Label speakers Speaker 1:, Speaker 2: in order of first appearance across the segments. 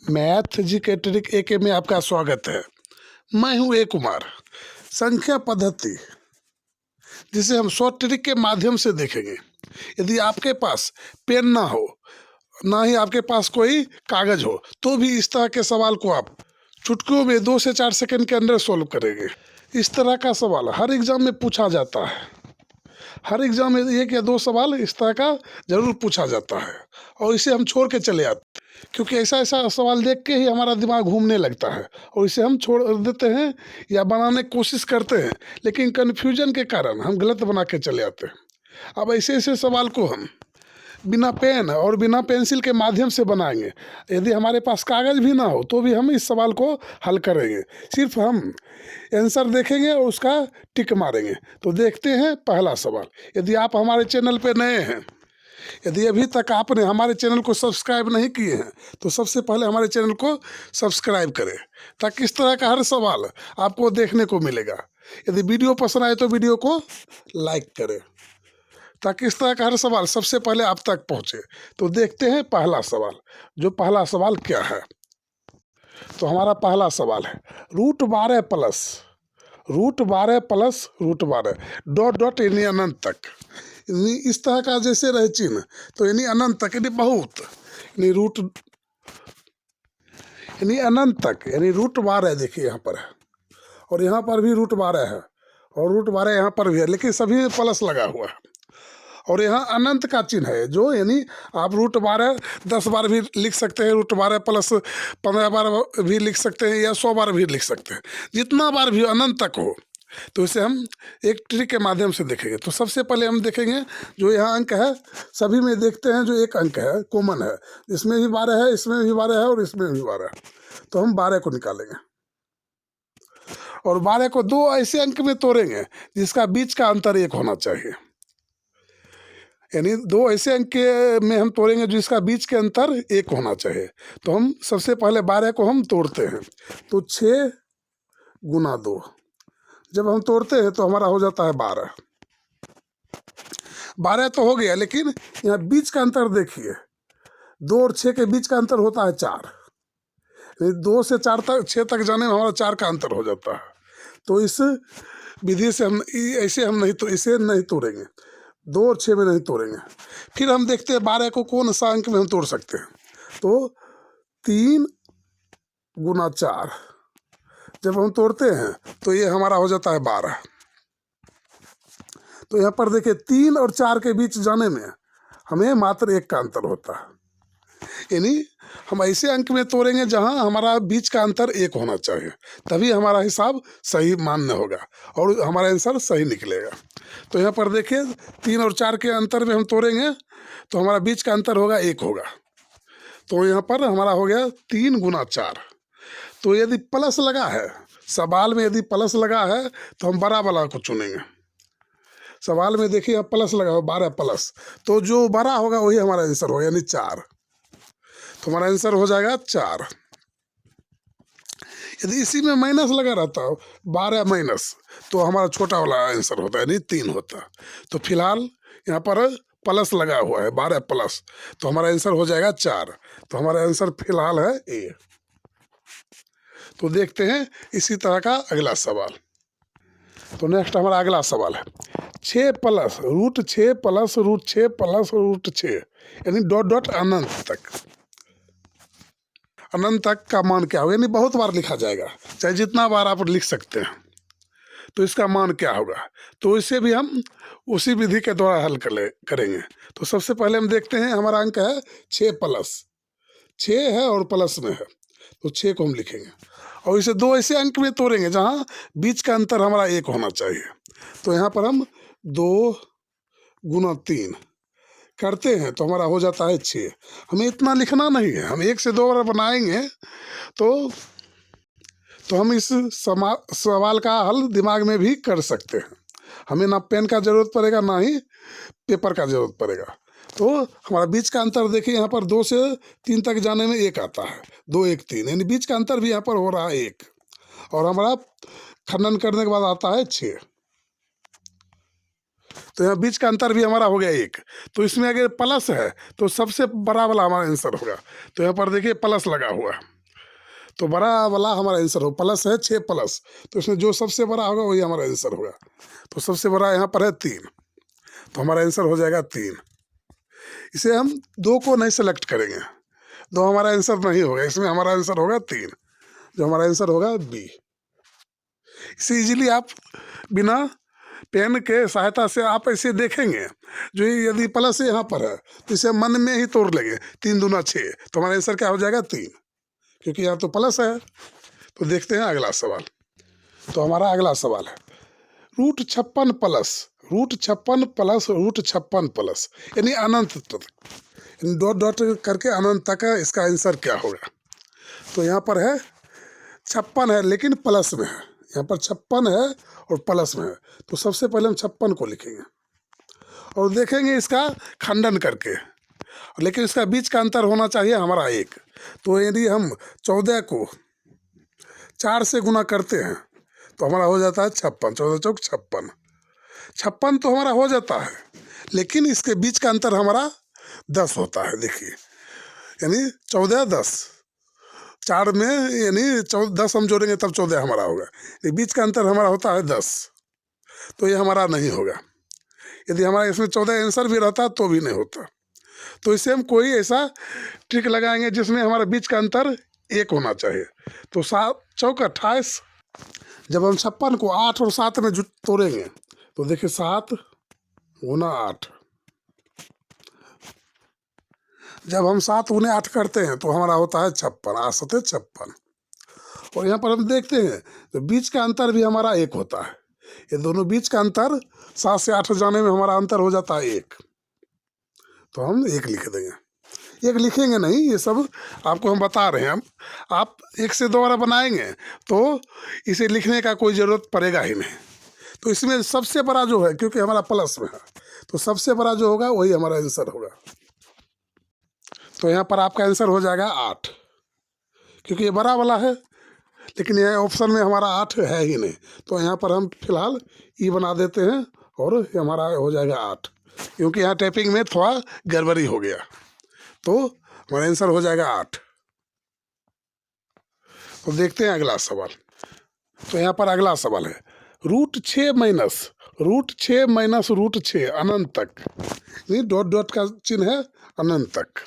Speaker 1: Math जी के trick एके में आपका स्वागत है। मैं हूं ए कुमार। संख्या पद्धति जिसे हम शॉर्ट ट्रिक के माध्यम से देखेंगे। यदि आपके पास पेन ना हो, ना ही आपके पास कोई कागज हो, तो भी इस तरह के सवाल को आप चुटकियों में 2 से 4 सेकंड के अंदर सोल्व करेंगे। इस तरह का सवाल हर एग्जाम में पूछा जाता है। हर एग्जाम में 1 या 2 सवाल इस तरह का जरूर पूछा जाता है और इसे हम छोड़ के चले आते हैं, क्योंकि ऐसा ऐसा सवाल देख के ही हमारा दिमाग घूमने लगता है और इसे हम छोड़ देते हैं या बनाने की कोशिश करते हैं, लेकिन कन्फ्यूजन के कारण हम गलत बना के चले आते हैं। अब ऐसे ऐसे सवाल को हम बिना पेन और बिना पेंसिल के माध्यम से बनाएंगे। यदि हमारे पास कागज़ भी ना हो तो भी हम इस सवाल को हल करेंगे। सिर्फ हम आंसर देखेंगे और उसका टिक मारेंगे। तो देखते हैं पहला सवाल। यदि आप हमारे चैनल पर नए हैं, यदि अभी तक आपने हमारे चैनल को सब्सक्राइब नहीं किए हैं, तो सबसे पहले हमारे चैनल को सब्सक्राइब करें, ताकि इस तरह का हर सवाल आपको देखने को मिलेगा। यदि वीडियो पसंद आए तो वीडियो को लाइक करें, ताकि इस तरह का हर सवाल सबसे पहले आप तक पहुंचे। तो देखते हैं पहला सवाल। जो पहला सवाल क्या है, तो हमारा पहला सवाल है √12 प्लस √12 डॉट डॉट यानी अनंत तक। यानी इस तरह का जैसे रहे चिन्ह, तो यानी अनंत तक, यानी बहुत, यानी रूट, यानी अनंत तक, यानी √12 देखिए यहाँ पर है और यहाँ पर भी √12 है और √12 यहाँ पर भी है, लेकिन सभी में प्लस लगा हुआ है। और यहाँ अनंत का चिन्ह है, जो यानी आप √12 10 बार भी लिख सकते हैं, √12 प्लस 15 बार भी लिख सकते हैं या 100 बार भी लिख सकते हैं। जितना बार भी अनंत तक हो, तो इसे हम एक ट्रिक के माध्यम से देखेंगे। तो सबसे पहले हम देखेंगे जो यहाँ अंक है, सभी में देखते हैं जो एक अंक है कॉमन है, इसमें भी 12 है, इसमें भी 12 है और इसमें भी 12 है। तो हम 12 को निकालेंगे और 12 को 2 ऐसे अंक में तोड़ेंगे जिसका बीच का अंतर 1 होना चाहिए। यानी 2 ऐसे अंक में हम तोड़ेंगे जिसका बीच के अंतर 1 होना चाहिए। तो हम सबसे पहले 12 को हम तोड़ते हैं। तो 6 गुना 2 जब हम तोड़ते हैं तो हमारा हो जाता है 12। 12 तो हो गया, लेकिन यहाँ बीच का अंतर देखिए, 2 और 6 के बीच का अंतर होता है 4। 2 से 4 तक 6 तक जाने में हमारा 4 का अंतर हो जाता है। तो इस विधि से हम ऐसे हम नहीं, तो इसे नहीं तोड़ेंगे, 2 और 6 में नहीं तोड़ेंगे। फिर हम देखते हैं 12 को कौन सा अंक में हम तोड़ सकते हैं। तो 3 गुना 4 जब हम तोड़ते हैं तो ये हमारा हो जाता है 12। तो यहाँ पर देखिए 3 और 4 के बीच जाने में हमें मात्र 1 का अंतर होता है। यानी हम ऐसे अंक में तोड़ेंगे जहां हमारा बीच का अंतर 1 होना चाहिए, तभी हमारा हिसाब सही मान्य होगा और हमारा आंसर सही निकलेगा। तो यहाँ पर देखिए 3 और 4 के अंतर में हम तोड़ेंगे तो हमारा बीच का अंतर होगा 1 होगा। तो यहाँ पर हमारा हो गया 3 गुना 4। तो यदि प्लस लगा है सवाल में, यदि प्लस लगा है तो हम बड़ा वाला को चुनेंगे। सवाल में देखिए अब प्लस लगा हो 12 प्लस, तो जो बड़ा होगा वही हमारा आंसर होगा, यानी 4। तो हमारा आंसर हो जाएगा 4। यदि इसी में माइनस लगा रहता हो 12 माइनस, तो हमारा छोटा वाला आंसर होता है, यानी 3 होता। तो फिलहाल यहाँ पर प्लस लगा हुआ है 12 प्लस, तो हमारा आंसर हो जाएगा 4। तो हमारा आंसर फिलहाल है ए। तो देखते हैं इसी तरह का अगला सवाल। तो नेक्स्ट हमारा अगला सवाल है 6 प्लस √6 प्लस √6 प्लस √6 यानी डॉट डॉट अनंत तक। अनंत तक का मान क्या होगा, यानी बहुत बार लिखा जाएगा, चाहे जितना बार आप लिख सकते हैं। तो इसका मान क्या होगा, तो इसे भी हम उसी विधि के द्वारा हल करेंगे। तो सबसे पहले हम देखते हैं, हमारा अंक है 6 प्लस 6 है और प्लस में है, तो 6 को हम लिखेंगे और इसे 2 ऐसे अंक में तोड़ेंगे जहाँ बीच का अंतर हमारा 1 होना चाहिए। तो यहाँ पर हम 2 गुना 3 करते हैं तो हमारा हो जाता है 6। हमें इतना लिखना नहीं है, हम 1 से 2 बार बनाएंगे तो हम इस सवाल का हल दिमाग में भी कर सकते हैं। हमें ना पेन का ज़रूरत पड़ेगा, ना ही पेपर का ज़रूरत पड़ेगा। तो हमारा बीच का अंतर देखिए, यहाँ पर 2 से 3 तक जाने में 1 आता है, 2 1 3, यानी बीच का अंतर भी यहाँ पर हो रहा है 1। और हमारा खंडन करने के बाद आता है 6, तो यहाँ बीच का अंतर भी हमारा हो गया 1। तो इसमें अगर प्लस है तो सबसे बड़ा वाला हमारा आंसर होगा। तो यहाँ पर देखिए प्लस लगा हुआ है, तो बड़ा वाला हमारा आंसर हो, प्लस है 6 प्लस, तो इसमें जो सबसे बड़ा होगा वही हमारा आंसर होगा। तो सबसे बड़ा यहाँ पर है 3, तो हमारा आंसर हो जाएगा 3। इसे हम 2 को नहीं सेलेक्ट करेंगे, 2 हमारा आंसर नहीं होगा, इसमें हमारा आंसर होगा 3, जो हमारा आंसर होगा बी। इसे इजीली आप बिना पेन के सहायता से आप ऐसे देखेंगे, जो यदि प्लस यहाँ पर है तो इसे मन में ही तोड़ लेंगे, 3 दूना 6, तो हमारा आंसर क्या हो जाएगा 3, क्योंकि यहाँ तो प्लस है। तो देखते हैं अगला सवाल। तो हमारा अगला सवाल है √56 प्लस √56 प्लस √56 प्लस, यानी अनंत तक, डॉट डॉट करके अनंत तक है, इसका आंसर क्या होगा। तो यहाँ पर है 56 है लेकिन प्लस में है, यहाँ पर 56 है और प्लस में है, तो सबसे पहले हम 56 को लिखेंगे और देखेंगे इसका खंडन करके, लेकिन इसका बीच का अंतर होना चाहिए हमारा 1। तो यदि हम 14 को 4 से गुना करते हैं तो हमारा हो जाता है 56, 14 चौक 56, 56 तो हमारा हो जाता है, लेकिन इसके बीच का अंतर हमारा 10 होता है। देखिए, यानी 14 10, 4 में यानी 10 हम जोड़ेंगे तब 14 हमारा होगा, ये बीच का अंतर हमारा होता है 10, तो ये हमारा नहीं होगा। यदि हमारा इसमें 14 आंसर भी रहता तो भी नहीं होता। तो इसे हम कोई ऐसा ट्रिक लगाएंगे जिसमें हमारा बीच का अंतर 1 होना चाहिए। तो 7 चौक 28, जब हम 56 को 8 और 7 में तोड़ेंगे तो देखिए 7 गुना 8, जब हम 7 गुने 8 करते हैं तो हमारा होता है 56, 8 सते 56। और यहाँ पर हम देखते हैं तो बीच का अंतर भी हमारा 1 होता है, ये दोनों बीच का अंतर 7 से 8 जाने में हमारा अंतर हो जाता है 1, तो हम 1 लिख देंगे। 1 लिखेंगे नहीं, ये सब आपको हम बता रहे हैं। हम आप 1 से दोबारा बनाएंगे तो इसे लिखने का कोई ज़रूरत पड़ेगा ही नहीं। तो इसमें सबसे बड़ा जो है, क्योंकि हमारा प्लस में है, तो सबसे बड़ा जो होगा वही हमारा आंसर होगा। तो यहाँ पर आपका आंसर हो जाएगा 8, क्योंकि ये बड़ा वाला है, लेकिन यह ऑप्शन में हमारा 8 है ही नहीं, तो यहाँ पर हम फिलहाल ई बना देते हैं और ये हमारा हो जाएगा 8, क्योंकि यहाँ टाइपिंग में थोड़ा गड़बड़ी हो गया, तो हमारा आंसर हो जाएगा 8। तो देखते हैं अगला सवाल। तो यहाँ पर अगला सवाल है √6 माइनस √6 अनंत तक, नहीं डॉट डॉट का चिन्ह है, अनंत तक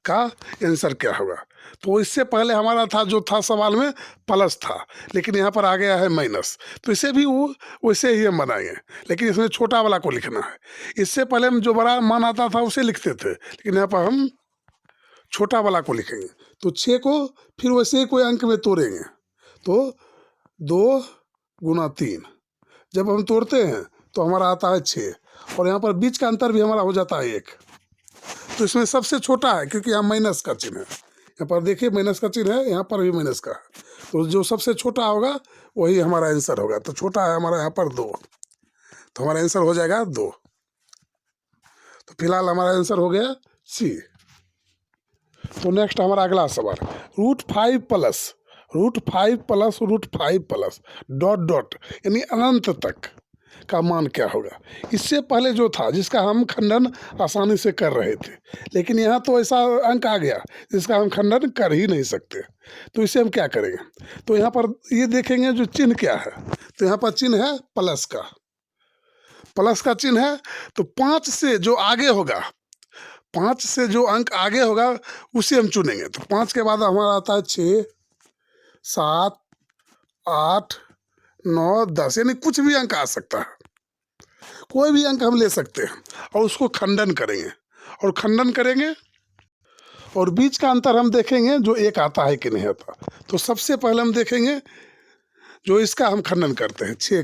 Speaker 1: का आंसर क्या होगा। तो इससे पहले हमारा था जो था सवाल में प्लस था, लेकिन यहाँ पर आ गया है माइनस, तो इसे भी वो वैसे ही हम बनाएंगे, लेकिन इसमें छोटा वाला को लिखना है। इससे पहले हम जो बड़ा मान आता था उसे लिखते थे, लेकिन यहाँ पर हम छोटा वाला को लिखेंगे। तो 6 को फिर वैसे ही कोई अंक में तोड़ेंगे, तो 2 गुना 3, जब हम तोड़ते हैं तो हमारा आता है 6, और यहाँ पर बीच का अंतर भी हमारा हो जाता है 1। तो इसमें सबसे छोटा है, क्योंकि यहाँ माइनस का चिन्ह है, यहाँ पर देखिए माइनस का चिन्ह है, यहाँ पर भी माइनस का है, तो जो सबसे छोटा होगा वही हमारा आंसर होगा। तो छोटा है हमारा यहाँ पर 2, तो हमारा आंसर हो जाएगा 2। तो फिलहाल हमारा आंसर हो गया सी। तो नेक्स्ट हमारा अगला सवाल √5 प्लस √5 प्लस डॉट डॉट यानी अनंत तक का मान क्या होगा। इससे पहले जो था जिसका हम खंडन आसानी से कर रहे थे, लेकिन यहाँ तो ऐसा अंक आ गया जिसका हम खंडन कर ही नहीं सकते, तो इसे हम क्या करेंगे। तो यहाँ पर ये देखेंगे जो चिन्ह क्या है, तो यहाँ पर चिन्ह है प्लस का चिन्ह है। तो 5 से जो आगे होगा, 5 से जो अंक आगे होगा उसे हम चुनेंगे। तो 5 के बाद हमारा आता है 6 7 8 9 10, यानी कुछ भी अंक आ सकता है, कोई भी अंक हम ले सकते हैं और उसको खंडन करेंगे और बीच का अंतर हम देखेंगे जो 1 आता है कि नहीं आता। तो सबसे पहले हम देखेंगे जो इसका हम खंडन करते हैं, 6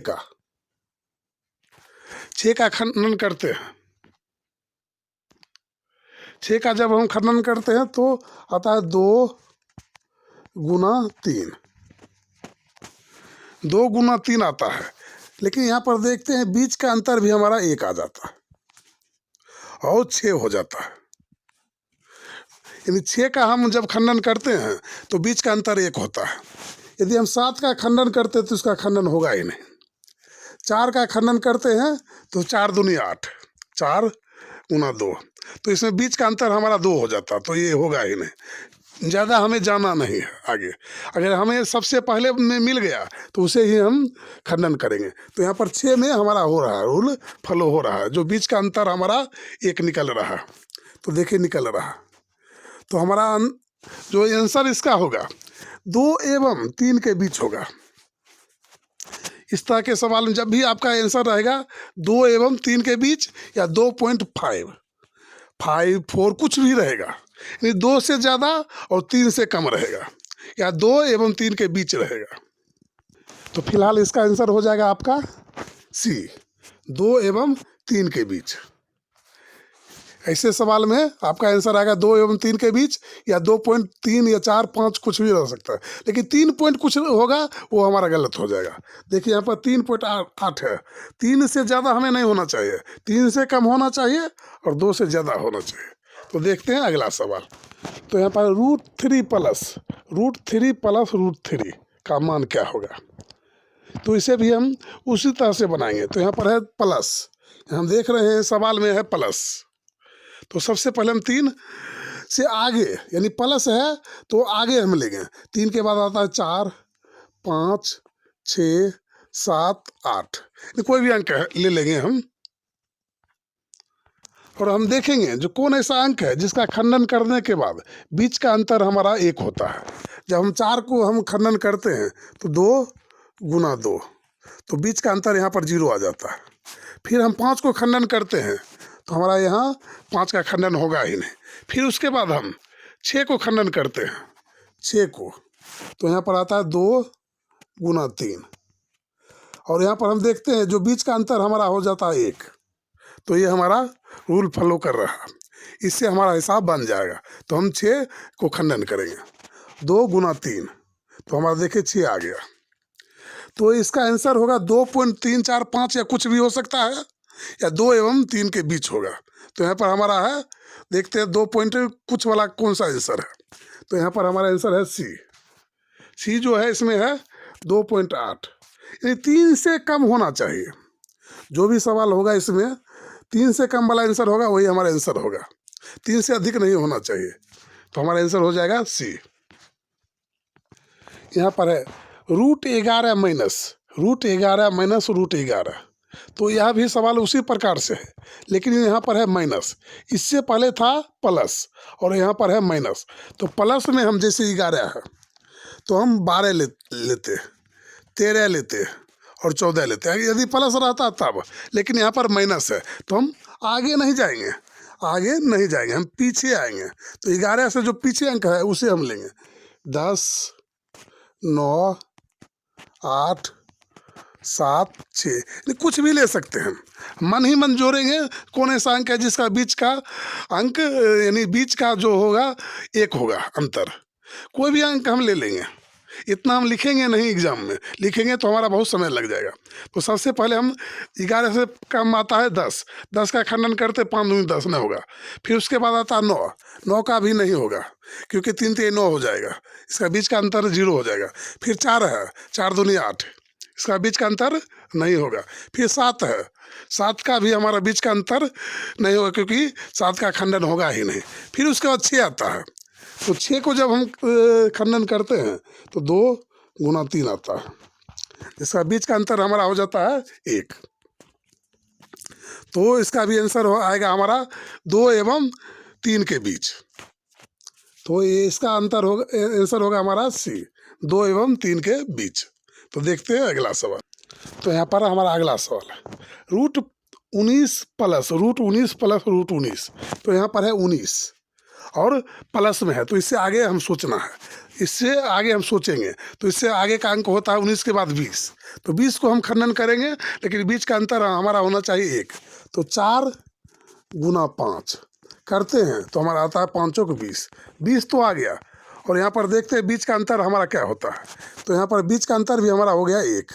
Speaker 1: का खंडन करते हैं। 6 का जब हम खंडन करते हैं तो आता है 2 गुना 3, 2 गुना 3 आता है, लेकिन यहाँ पर देखते हैं बीच का अंतर भी हमारा 1 आ जाता है और 6 हो जाता है। यानी 6 का हम जब खंडन करते हैं तो बीच का अंतर 1 होता है। यदि हम 7 का खंडन करते हैं तो इसका खंडन होगा ही नहीं। 4 का खंडन करते हैं तो 4 दूनी 8, 4 गुना 2, तो इसमें बीच का अंतर हमारा 2 हो जाता, तो ये होगा ही नहीं। ज़्यादा हमें जाना नहीं है आगे। अगर हमें सबसे पहले में मिल गया तो उसे ही हम खंडन करेंगे। तो यहाँ पर 6 में हमारा हो रहा है, रूल फॉलो हो रहा है। जो बीच का अंतर हमारा 1 निकल रहा है, तो देखिए निकल रहा। तो हमारा जो आंसर इसका होगा 2 एवं 3 के बीच होगा। इस तरह के सवाल में जब भी आपका आंसर रहेगा 2 एवं 3 के बीच या 2.5, 5, 4 कुछ भी रहेगा, यानी 2 से ज़्यादा और 3 से कम रहेगा, या 2 एवं 3 के बीच रहेगा। तो फिलहाल इसका आंसर हो जाएगा आपका सी, 2 एवं 3 के बीच। ऐसे सवाल में आपका आंसर आएगा 2 एवं 3 के बीच, या 2.3 या 4, 5 कुछ भी रह सकता है, लेकिन 3 पॉइंट कुछ होगा वो हमारा गलत हो जाएगा। देखिए यहाँ पर 3.8 है, 3 से ज़्यादा हमें नहीं होना चाहिए, 3 से कम होना चाहिए और 2 से ज़्यादा होना चाहिए। तो देखते हैं अगला सवाल। तो यहाँ पर √3 प्लस √3 का मान क्या होगा। तो इसे भी हम उसी तरह से बनाएंगे। तो यहाँ पर है प्लस, हम देख रहे हैं सवाल में है प्लस। तो सबसे पहले हम 3 से आगे, यानी प्लस है तो आगे हम लेंगे। 3 के बाद आता है 4, 5, 6, 7, 8, कोई भी अंक है ले लेंगे हम। और हम देखेंगे जो कौन ऐसा अंक है जिसका खंडन करने के बाद बीच का अंतर हमारा 1 होता है। जब हम 4 को हम खंडन करते हैं तो 2 गुना 2, तो बीच का अंतर यहाँ पर 0 आ जाता है। फिर हम 5 को खंडन करते हैं तो हमारा यहाँ 5 का खंडन होगा ही नहीं। फिर उसके बाद हम 6 को खंडन करते हैं, 6 को, तो यहाँ पर आता है 2 गुना 3। और यहाँ पर हम देखते हैं जो बीच का अंतर हमारा हो जाता है 1। तो ये हमारा रूल फॉलो कर रहा है, इससे हमारा हिसाब बन जाएगा। तो हम 6 को खंडन करेंगे, 2 गुना 3, तो हमारा देखिए 6 आ गया। तो इसका आंसर होगा 2.345 या कुछ भी हो सकता है, या 2 एवं 3 के बीच होगा। तो यहाँ पर हमारा है, देखते हैं 2 पॉइंट कुछ वाला कौन सा आंसर है। तो यहाँ पर हमारा आंसर है सी जो है इसमें है 2.8, यानी 3 से कम होना चाहिए। जो भी सवाल होगा इसमें 3 से कम वाला आंसर होगा, वही हमारा आंसर होगा। 3 से अधिक नहीं होना चाहिए। तो हमारा आंसर हो जाएगा सी। यहाँ पर है √11 माइनस √11। तो यह भी सवाल उसी प्रकार से है, लेकिन यहाँ पर है माइनस, इससे पहले था प्लस और यहाँ पर है माइनस। तो प्लस में हम जैसे 11 है तो हम 12 लेते, 13 लेते और 14 लेते हैं यदि प्लस रहता तब, लेकिन यहाँ पर माइनस है तो हम आगे नहीं जाएंगे, हम पीछे आएंगे। तो 11 से जो पीछे अंक है उसे हम लेंगे, 10, 9, 8, 7, 6, कुछ भी ले सकते हैं। मन ही मन जोड़ेंगे कौन ऐसा अंक है जिसका बीच का अंक, यानी बीच का जो होगा 1 होगा अंतर। कोई भी अंक हम ले लेंगे, इतना हम लिखेंगे नहीं, एग्जाम में लिखेंगे तो हमारा बहुत समय लग जाएगा। तो सबसे पहले हम 11 से कम आता है 10, 10 का खंडन करते 5 दूनी 10 नहीं होगा। फिर उसके बाद आता है 9, 9 का भी नहीं होगा क्योंकि 3 3 9 हो जाएगा, इसका बीच का अंतर 0 हो जाएगा। फिर 4 है, 4 दूनी 8, इसका बीच का अंतर नहीं होगा। फिर 7 है, 7 का भी हमारा बीच का अंतर नहीं होगा क्योंकि 7 का खंडन होगा ही नहीं। फिर उसके बाद 6 आता है, तो 6 को जब हम खंडन करते हैं तो 2 गुना 3 आता है, इसका बीच का अंतर हमारा हो जाता है 1। तो इसका भी आंसर आएगा हमारा 2 एवं 3 के बीच। तो ये इसका अंतर होगा, आंसर होगा हमारा सी, 2 एवं 3 के बीच। तो देखते हैं अगला सवाल। तो यहाँ पर हमारा अगला सवाल है √19 प्लस, तो यहाँ पर है 19 और प्लस में है, तो इससे आगे हम सोचना है, इससे आगे हम सोचेंगे। तो इससे आगे का अंक होता है 19 के बाद 20, तो 20 को हम खंडन करेंगे, लेकिन बीच का अंतर हमारा होना चाहिए 1। तो 4 गुना 5 करते हैं तो हमारा आता है 5 को 20, 20 तो आ गया। और यहाँ पर देखते हैं बीच का अंतर हमारा क्या होता है। तो यहाँ पर बीच का अंतर भी हमारा हो गया 1,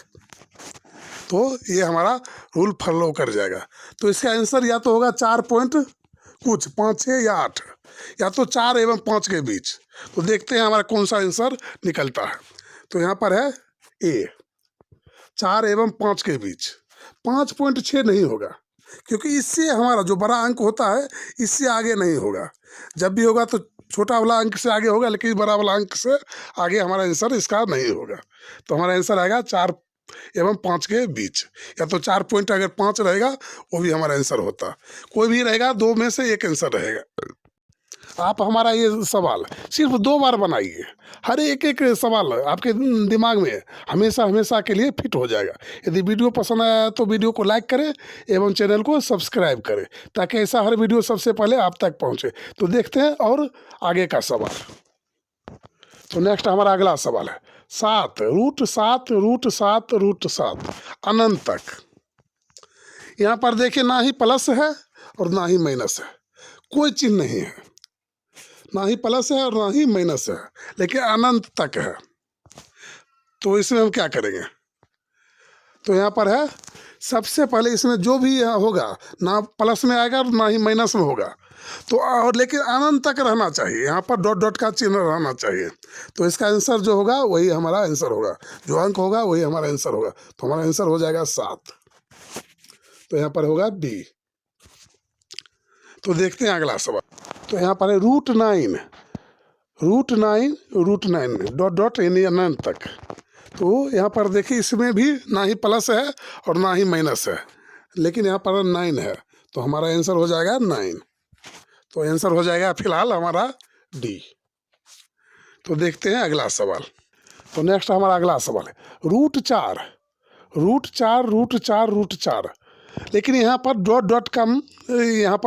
Speaker 1: तो ये हमारा रूल फॉलो कर जाएगा। तो इसका आंसर या तो होगा 4 पॉइंट कुछ, 5, 6 या 8, या तो 4 एवं 5 के बीच। तो देखते हैं हमारा कौन सा आंसर निकलता है। तो यहाँ पर है ए, 4 एवं 5 के बीच। 5.6 नहीं होगा क्योंकि इससे हमारा जो बड़ा अंक होता है इससे आगे नहीं होगा। जब भी होगा तो छोटा वाला अंक से आगे होगा, लेकिन बड़ा वाला अंक से आगे हमारा आंसर इसका नहीं होगा। तो हमारा आंसर आएगा 4 एवं 5 के बीच, या तो 4 पॉइंट अगर 5 रहेगा वो भी हमारा आंसर होता। कोई भी रहेगा, 2 में से एक आंसर रहेगा। आप हमारा ये सवाल सिर्फ 2 बार बनाइए, हर एक एक सवाल आपके दिमाग में हमेशा हमेशा के लिए फिट हो जाएगा। यदि वीडियो पसंद आया तो वीडियो को लाइक करें एवं चैनल को सब्सक्राइब करें, ताकि ऐसा हर वीडियो सबसे पहले आप तक पहुंचे। तो देखते हैं और आगे का सवाल। तो नेक्स्ट हमारा अगला सवाल है 7 रूट 7 रूट 7 रूट 7 अनंत तक। यहाँ पर देखिए ना ही प्लस है और ना ही माइनस है, कोई चिन्ह नहीं है, ना ही प्लस है और ना ही माइनस है, लेकिन अनंत तक है। तो इसमें हम क्या करेंगे? तो यहाँ पर है सबसे पहले इसमें जो भी होगा ना प्लस में आएगा और ना ही माइनस में होगा, तो और लेकिन अनंत तक रहना चाहिए, यहाँ पर डॉट डॉट का चिन्ह रहना चाहिए। तो इसका आंसर जो होगा वही हमारा आंसर होगा, जो अंक होगा वही हमारा आंसर होगा। तो हमारा आंसर हो जाएगा 7। तो यहाँ पर होगा बी। तो देखते हैं अगला सवाल। तो यहाँ पर है root 9 root 9 root 9 dot dot यानी अनंत तक। तो यहाँ पर देखिए इसमें भी ना ही प्लस है और ना ही माइनस है, लेकिन यहाँ पर 9 है, तो हमारा आंसर हो जाएगा 9। तो आंसर हो जाएगा फिलहाल हमारा डी। तो देखते हैं अगला सवाल। तो नेक्स्ट हमारा अगला सवाल है रूट 4 रूट 4 रूट 4 रूट 4, लेकिन यहाँ पर डॉट डॉट कम यहाँ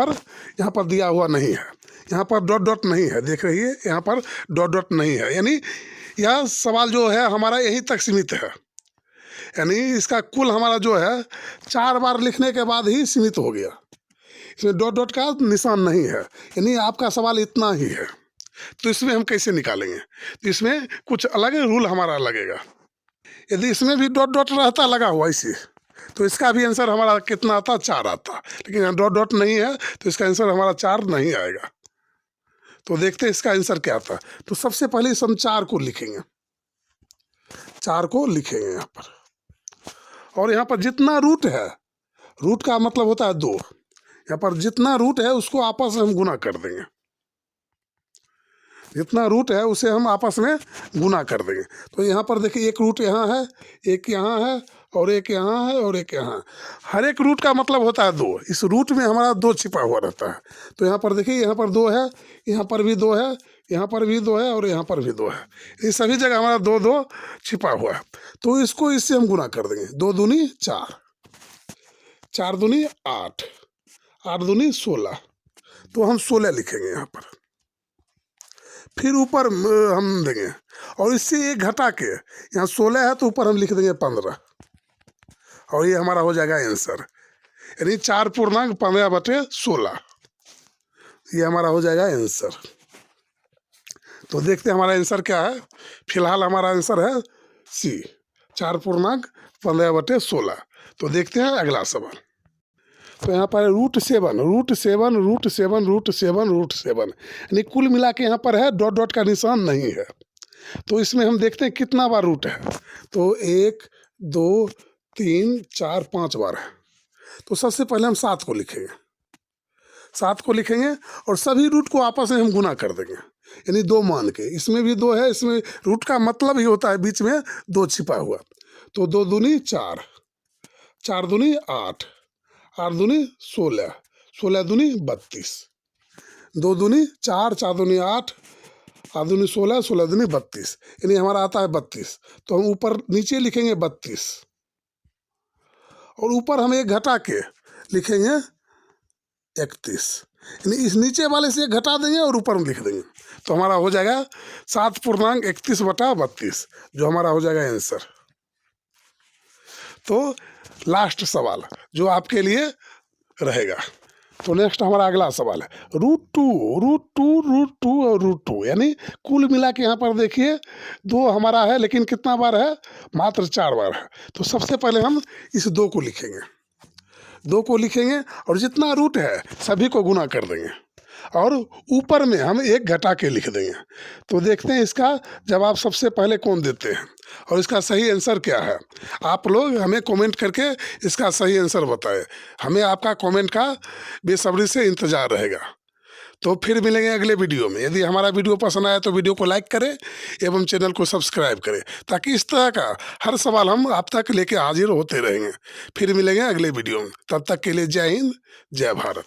Speaker 1: पर दिया हुआ नहीं है, यहाँ पर डॉट डॉट नहीं है, देख रही है यहाँ पर डॉट डॉट नहीं है, यानी यह सवाल जो है हमारा यहीं तक सीमित है, यानी इसका कुल हमारा जो है 4 बार लिखने के बाद ही सीमित हो गया। इसमें डॉट डॉट का निशान नहीं है, यानी आपका सवाल इतना ही है। तो इसमें हम कैसे निकालेंगे? तो इसमें कुछ अलग रूल हमारा लगेगा। यदि इसमें भी डॉट डॉट रहता लगा हुआ इसी, तो इसका भी आंसर हमारा कितना आता? 4 आता, लेकिन यहाँ डॉट डॉट नहीं है तो इसका आंसर हमारा 4 नहीं आएगा। तो देखते हैं इसका आंसर क्या आता। तो सबसे पहले हम 4 को लिखेंगे, 4 को लिखेंगे यहाँ पर, और यहाँ पर जितना रूट है, रूट का मतलब होता है 2, यहाँ पर जितना रूट है उसको आपस में हम गुना कर देंगे, जितना रूट है उसे हम आपस में गुना कर देंगे। तो यहाँ पर देखिए एक रूट यहाँ है, एक यहाँ है, और एक यहाँ है, और एक यहाँ। हर एक रूट का मतलब होता है 2, इस रूट में हमारा 2 छिपा हुआ रहता है। तो यहाँ पर देखिए यहाँ पर 2 है, यहाँ पर भी 2 है, यहाँ पर भी 2 है, और यहाँ पर भी 2 है। ये सभी जगह हमारा 2 2 छिपा हुआ है। तो इसको इससे हम गुना कर देंगे, 2 दूनी 4, 4 दूनी 8, 8 दूनी 16। तो हम 16 लिखेंगे यहाँ पर, फिर ऊपर हम देंगे, और इससे एक घटा के यहाँ 16 है तो ऊपर हम लिख देंगे 15, और ये हमारा हो जाएगा आंसर, यानी 4 पूर्णांक 15/16, ये हमारा हो जाएगा आंसर। तो देखते हैं हमारा आंसर क्या है। फिलहाल हमारा आंसर है सी, 4 पूर्णांक 15/16। तो देखते हैं अगला सवाल। तो यहाँ पर root 7 root 7 root 7 root 7 root 7, यानी कुल मिला के यहाँ पर है डॉट डॉट का निशान नहीं है। तो इसमें हम देखते हैं कितना बार रूट है। तो 1 2 3 4 5 बार है। तो सबसे पहले हम 7 को लिखेंगे, 7 को लिखेंगे और सभी रूट को आपस में हम गुना कर देंगे, यानी 2 मान के। इसमें भी 2 है, इसमें रूट का मतलब ही होता है बीच में 2 छिपा हुआ। तो 2 दूनी 4, 4 दूनी 8, 8 दूनी 16, 16 दूनी 32, 2 दूनी 4, 4 दूनी 8, 8 दूनी 16, 16 दूनी 32, यानी हमारा आता है 32। तो हम ऊपर नीचे लिखेंगे 32, और ऊपर हम एक घटा के लिखेंगे 31, यानी इस नीचे वाले से एक घटा देंगे और ऊपर हम लिख देंगे। तो हमारा हो जाएगा 7 पूर्णांक 31/32, जो हमारा हो जाएगा आंसर। तो लास्ट सवाल जो आपके लिए रहेगा। तो नेक्स्ट हमारा अगला सवाल है रूट 2 रूट 2 रूट 2 और रूट 2, यानी कुल मिला के यहाँ पर देखिए 2 हमारा है, लेकिन कितना बार है? मात्र 4 बार है। तो सबसे पहले हम इस 2 को लिखेंगे, 2 को लिखेंगे और जितना रूट है सभी को गुना कर देंगे, और ऊपर में हम एक घटा के लिख देंगे। तो देखते हैं इसका जवाब सबसे पहले कौन देते हैं और इसका सही आंसर क्या है। आप लोग हमें कमेंट करके इसका सही आंसर बताएं, हमें आपका कमेंट का बेसब्री से इंतज़ार रहेगा। तो फिर मिलेंगे अगले वीडियो में। यदि हमारा वीडियो पसंद आया तो वीडियो को लाइक करें एवं चैनल को सब्सक्राइब करें, ताकि इस तरह का हर सवाल हम आप तक लेके हाजिर होते रहेंगे। फिर मिलेंगे अगले वीडियो में, तब तक के लिए जय हिंद, जय भारत।